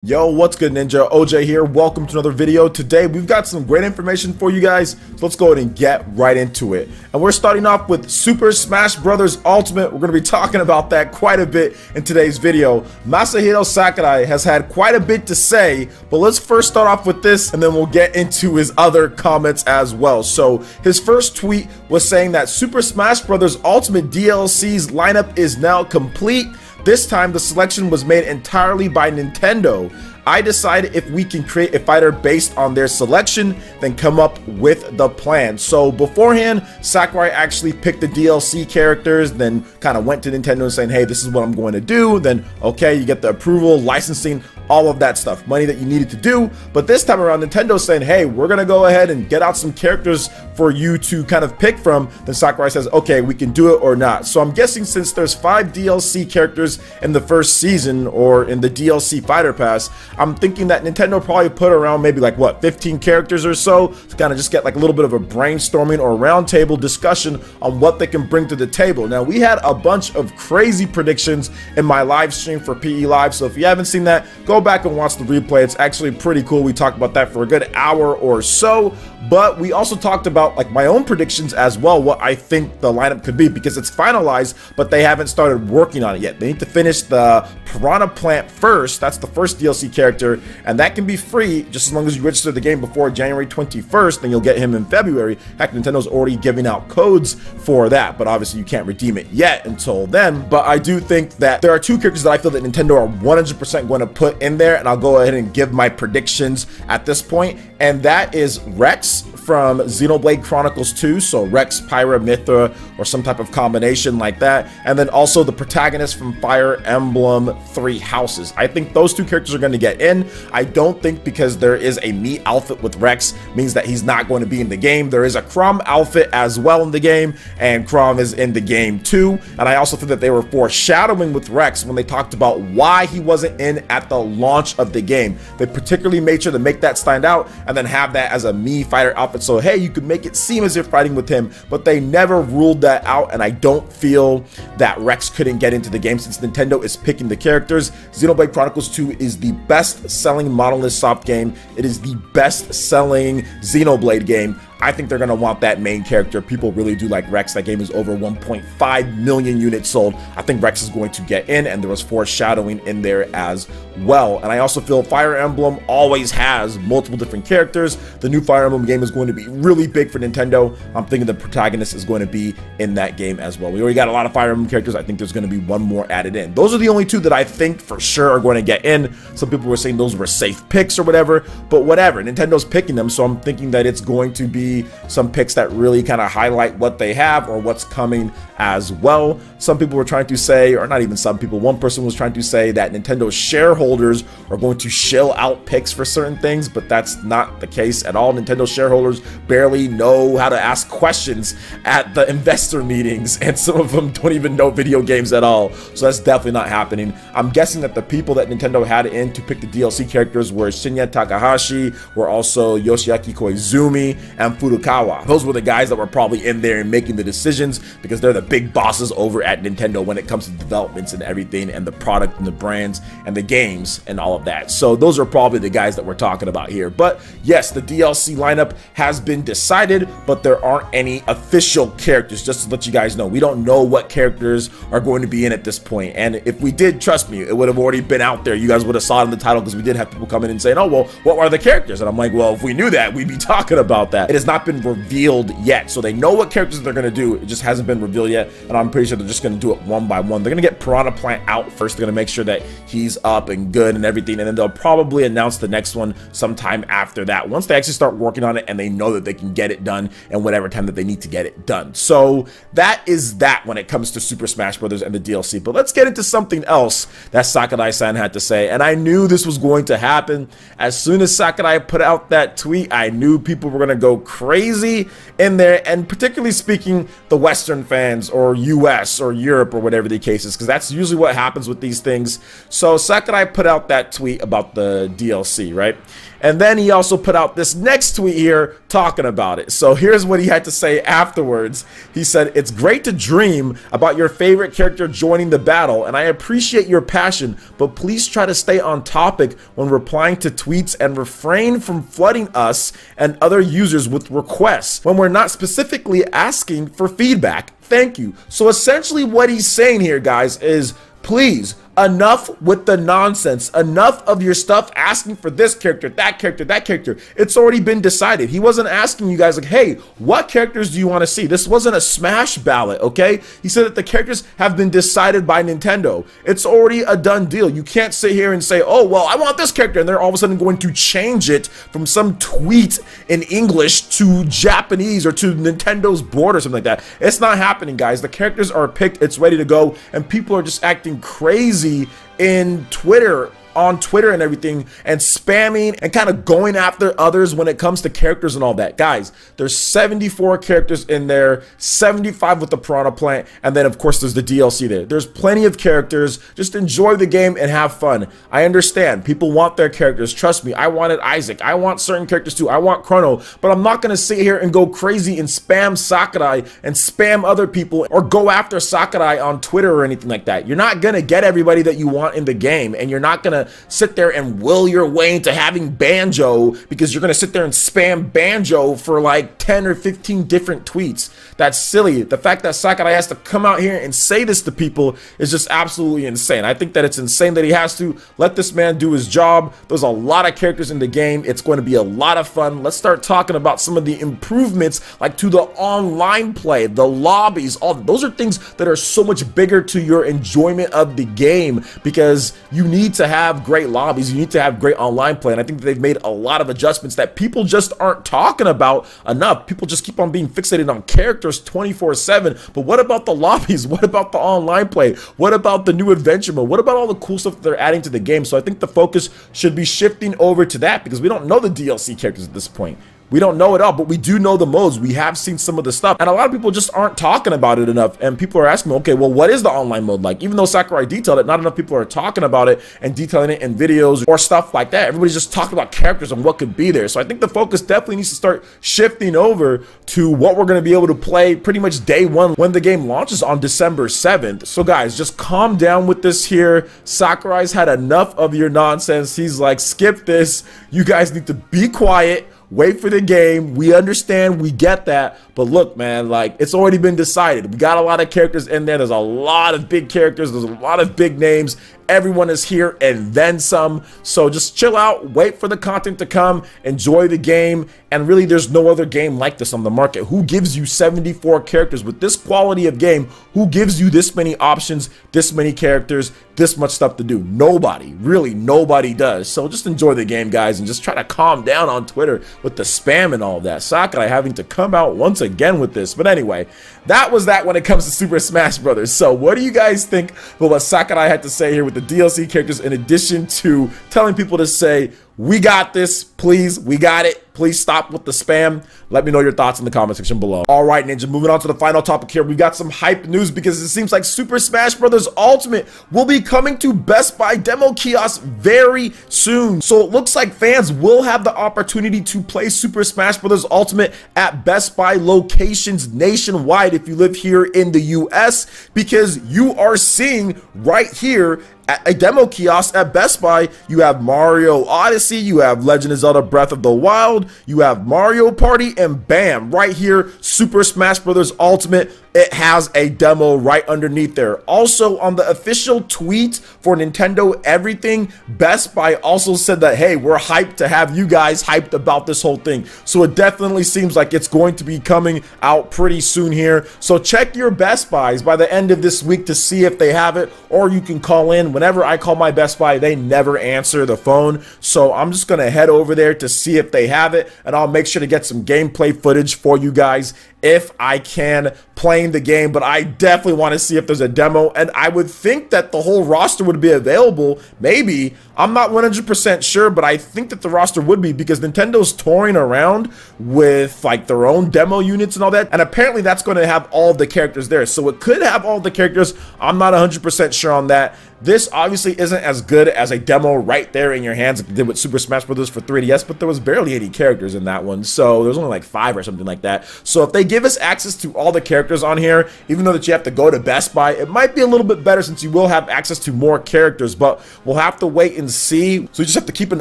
Yo, what's good, Ninja? OJ here. Welcome to another video. Today we've got some great information for you guys, so let's go ahead and get right into it. And we're starting off with Super Smash Bros. Ultimate. We're going to be talking about that quite a bit in today's video. Masahiro Sakurai has had quite a bit to say, but let's first start off with this and then we'll get into his other comments as well. So his first tweet was saying that Super Smash Bros. Ultimate DLC's lineup is now complete. This time, the selection was made entirely by Nintendo. I decided if we can create a fighter based on their selection, then come up with the plan. So beforehand, Sakurai actually picked the DLC characters, then kind of went to Nintendo and saying, hey, this is what I'm going to do. Then, okay, you get the approval, licensing, all of that stuff, money that you needed to do. But this time around, Nintendo's saying, hey, we're going to go ahead and get out some characters for you to kind of pick from. Then Sakurai says, okay, we can do it or not. So I'm guessing since there's 5 DLC characters in the first season or in the DLC Fighter Pass, I'm thinking that Nintendo probably put around maybe like what, 15 characters or so to kind of just get like a little bit of a brainstorming or roundtable discussion on what they can bring to the table. Now, we had a bunch of crazy predictions in my live stream for PE Live, so if you haven't seen that, go back and watch the replay. It's actually pretty cool. We talked about that for a good hour or so, but we also talked about like my own predictions as well, what I think the lineup could be, because it's finalized, but they haven't started working on it yet. They need to finish the Piranha Plant first. That's the first DLC character, and that can be free just as long as you register the game before January 21st, then you'll get him in February. Heck, Nintendo's already giving out codes for that, but obviously you can't redeem it yet until then. But I do think that there are 2 characters that I feel that Nintendo are 100% going to put in there, and I'll go ahead and give my predictions at this point, and that is Rex from Xenoblade Chronicles 2, so Rex, Pyra, Mithra, or some type of combination like that, and then also the protagonist from Fire Emblem 3 Houses. I think those 2 characters are going to get in. I don't think because there is a Mii outfit with Rex means that he's not going to be in the game. There is a Chrom outfit as well in the game, and Chrom is in the game too, and I also think that they were foreshadowing with Rex when they talked about why he wasn't in at the launch of the game. They particularly made sure to make that stand out and then have that as a Mii fighter outfit, so hey, you could make it seem as if you're fighting with him, but they never ruled that out, and I don't feel that Rex couldn't get into the game since Nintendo is picking the characters. Xenoblade Chronicles 2 is the best-selling Monolith Soft game. It is the best-selling Xenoblade game. I think they're going to want that main character. People really do like Rex. That game is over 1.5 million units sold. I think Rex is going to get in, and there was foreshadowing in there as well. And I also feel Fire Emblem always has multiple different characters. The new Fire Emblem game is going to be really big for Nintendo. I'm thinking the protagonist is going to be in that game as well. We already got a lot of Fire Emblem characters. I think there's going to be one more added in. Those are the only 2 that I think for sure are going to get in. Some people were saying those were safe picks or whatever, but whatever. Nintendo's picking them, so I'm thinking that it's going to be some picks that really kind of highlight what they have or what's coming as well. Some people were trying to say, or not even some people, one person was trying to say that Nintendo shareholders are going to shell out picks for certain things, but that's not the case at all. Nintendo shareholders barely know how to ask questions at the investor meetings, and some of them don't even know video games at all, so that's definitely not happening. I'm guessing that the people that Nintendo had in to pick the DLC characters were Shinya Takahashi, were also Yoshiaki Koizumi, and Furukawa. Those were the guys that were probably in there and making the decisions, because they're the big bosses over at Nintendo when it comes to developments and everything, and the product and the brands and the games and all of that. So those are probably the guys that we're talking about here. But yes, the DLC lineup has been decided, but there aren't any official characters, just to let you guys know. We don't know what characters are going to be in at this point, and if we did, trust me, it would have already been out there. You guys would have saw it in the title, because we did have people come in and saying, oh, well, what are the characters? And I'm like, well, if we knew that, we'd be talking about that. It has not been revealed yet, so they know what characters they're going to do. It just hasn't been revealed yet, and I'm pretty sure they're just going to do it one by one. They're going to get Piranha Plant out first. They're going to make sure that he's up and good and everything, and then they'll probably announce the next one sometime after that, once they actually start working on it and they know that they can get it done in whatever time that they need to get it done. So that is that when it comes to Super Smash Bros. And the DLC. But let's get into something else that Sakurai-san had to say, and I knew this was going to happen. As soon as Sakurai put out that tweet, I knew people were going to go crazy crazy in there, and particularly speaking the Western fans or US or Europe or whatever the case is, because that's usually what happens with these things. So Sakurai put out that tweet about the DLC, right? And then he also put out this next tweet here talking about it. So here's what he had to say afterwards. He said, "It's great to dream about your favorite character joining the battle, and I appreciate your passion, but please try to stay on topic when replying to tweets and refrain from flooding us and other users with requests when we're not specifically asking for feedback. Thank you." So essentially what he's saying here, guys, is please, enough with the nonsense. Enough of your stuff asking for this character, that character, that character. It's already been decided. He wasn't asking you guys like, hey, what characters do you want to see? This wasn't a Smash ballot, okay? He said that the characters have been decided by Nintendo. It's already a done deal. You can't sit here and say, oh, well, I want this character, and they're all of a sudden going to change it from some tweet in English to Japanese or to Nintendo's board or something like that. It's not happening, guys. The characters are picked, it's ready to go, and people are just acting crazy in Twitter, on Twitter and everything, and spamming and kind of going after others when it comes to characters and all that. Guys, there's 74 characters in there, 75 with the Piranha Plant, and then of course there's the DLC there. There's plenty of characters. Just enjoy the game and have fun. I understand people want their characters. Trust me, I wanted Isaac. I want certain characters too. I want Chrono, but I'm not gonna sit here and go crazy and spam Sakurai and spam other people or go after Sakurai on Twitter or anything like that. You're not gonna get everybody that you want in the game, and you're not gonna sit there and will your way into having Banjo because you're gonna sit there and spam Banjo for like 10 or 15 different tweets. That's silly. The fact that Sakurai has to come out here and say this to people is just absolutely insane. I think that it's insane that he has to. Let this man do his job. There's a lot of characters in the game. It's going to be a lot of fun. Let's start talking about some of the improvements, like to the online play, the lobbies. All those are things that are so much bigger to your enjoyment of the game, because you need to have great lobbies, you need to have great online play, and I think they've made a lot of adjustments that people just aren't talking about enough. People just keep on being fixated on characters 24/7, but what about the lobbies? What about the online play? What about the new adventure mode? What about all the cool stuff that they're adding to the game? So I think the focus should be shifting over to that, because we don't know the DLC characters at this point. We don't know it all, but we do know the modes. We have seen some of the stuff, and a lot of people just aren't talking about it enough. And people are asking me, okay, well, what is the online mode like? Even though Sakurai detailed it, not enough people are talking about it and detailing it in videos or stuff like that. Everybody's just talking about characters and what could be there. So I think the focus definitely needs to start shifting over to what we're going to be able to play pretty much day one when the game launches on December 7th. So guys, just calm down with this here. Sakurai's had enough of your nonsense. He's like, skip this. You guys need to be quiet. Wait for the game. We understand, we get that, but look, man, like, it's already been decided. We got a lot of characters in there. There's a lot of big characters. There's a lot of big names. Everyone is here and then some. So just chill out, wait for the content to come, enjoy the game, and really there's no other game like this on the market. Who gives you 74 characters with this quality of game? Who gives you this many options, this many characters, this much stuff to do? Nobody, really nobody does. So just enjoy the game, guys, and just try to calm down on Twitter with the spam and all of that. Sakurai having to come out once again with this. But anyway, that was that when it comes to Super Smash Brothers. So what do you guys think about what Sakurai had to say here with the DLC characters, in addition to telling people to say, we got this, please, we got it, please stop with the spam? Let me know your thoughts in the comment section below. All right, Ninja, moving on to the final topic here. We've got some hype news, because it seems like Super Smash Bros. Ultimate will be coming to Best Buy demo kiosks very soon. So it looks like fans will have the opportunity to play Super Smash Bros. Ultimate at Best Buy locations nationwide if you live here in the US, because you are seeing right here at a demo kiosk at Best Buy, you have Mario Odyssey, you have Legend of Zelda Breath of the Wild, you have Mario Party, and bam, right here, Super Smash Bros. Ultimate. It has a demo right underneath there. Also, on the official tweet for Nintendo Everything, Best Buy also said that, hey, we're hyped to have you guys hyped about this whole thing. So it definitely seems like it's going to be coming out pretty soon here. So check your Best Buys by the end of this week to see if they have it, or you can call in whenever I call my Best Buy, they never answer the phone. So I'm just gonna head over there to see if they have it, and I'll make sure to get some gameplay footage for you guys if I can, playing the game. But I definitely want to see if there's a demo, and I would think that the whole roster would be available. Maybe, I'm not 100% sure, but I think that the roster would be, because Nintendo's touring around with like their own demo units and all that, and apparently that's going to have all of the characters there. So it could have all the characters. I'm not 100% sure on that. This obviously isn't as good as a demo right there in your hands like they did with Super Smash Bros. For 3DS, but there was barely any characters in that one, so there was only like 5 or something like that. So if they give us access to all the characters on here, even though that you have to go to Best Buy, it might be a little bit better since you will have access to more characters, but we'll have to wait and see. So you just have to keep an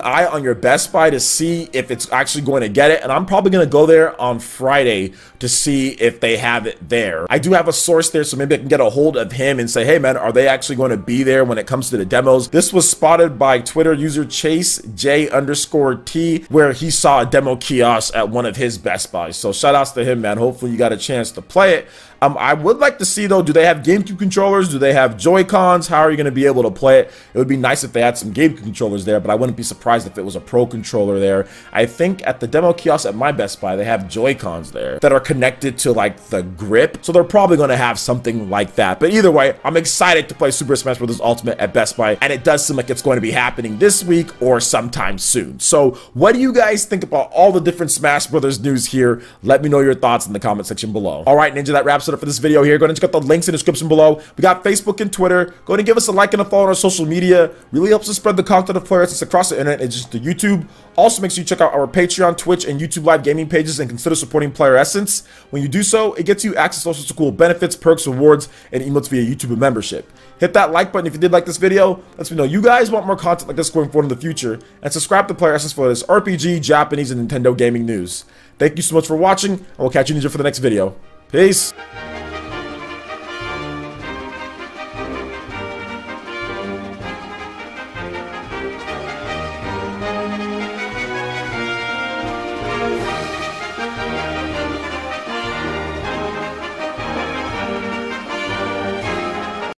eye on your Best Buy to see if it's actually going to get it, and I'm probably going to go there on Friday to see if they have it there. I do have a source there, so maybe I can get a hold of him and say, hey man, are they actually going to be there when it comes to the demos? This was spotted by Twitter user Chase J_T, where he saw a demo kiosk at one of his Best Buys. So shout outs to him, man. Hopefully you got a chance to play it. I would like to see though, do they have GameCube controllers? Do they have Joy-Cons? How are you going to be able to play it? It would be nice if they had some GameCube controllers there, but I wouldn't be surprised if it was a Pro controller there. I think at the demo kiosk at my Best Buy, they have Joy-Cons there that are connected to like the grip, so they're probably going to have something like that. But either way, I'm excited to play Super Smash Bros. Ultimate at Best Buy, and it does seem like it's going to be happening this week or sometime soon. So what do you guys think about all the different Smash Brothers news here? Let me know your thoughts in the comment section below. All right, Ninja, that wraps it up for this video here. Go ahead and check out the links in the description below. We got Facebook and Twitter. Go ahead and give us a like and a follow on our social media. Really helps us spread the content of PlayerEssence across the internet and just to YouTube. Also, make sure you check out our Patreon, Twitch, and YouTube live gaming pages and consider supporting PlayerEssence. When you do so, it gets you access to all sorts of cool benefits, perks, rewards, and emotes via YouTube membership. Hit that like button if you did like this video. Let me know you guys want more content like this going forward in the future. And subscribe to PlayerEssence for this RPG, Japanese, and Nintendo gaming news. Thank you so much for watching, and we'll catch you, Ninja, for the next video. Peace!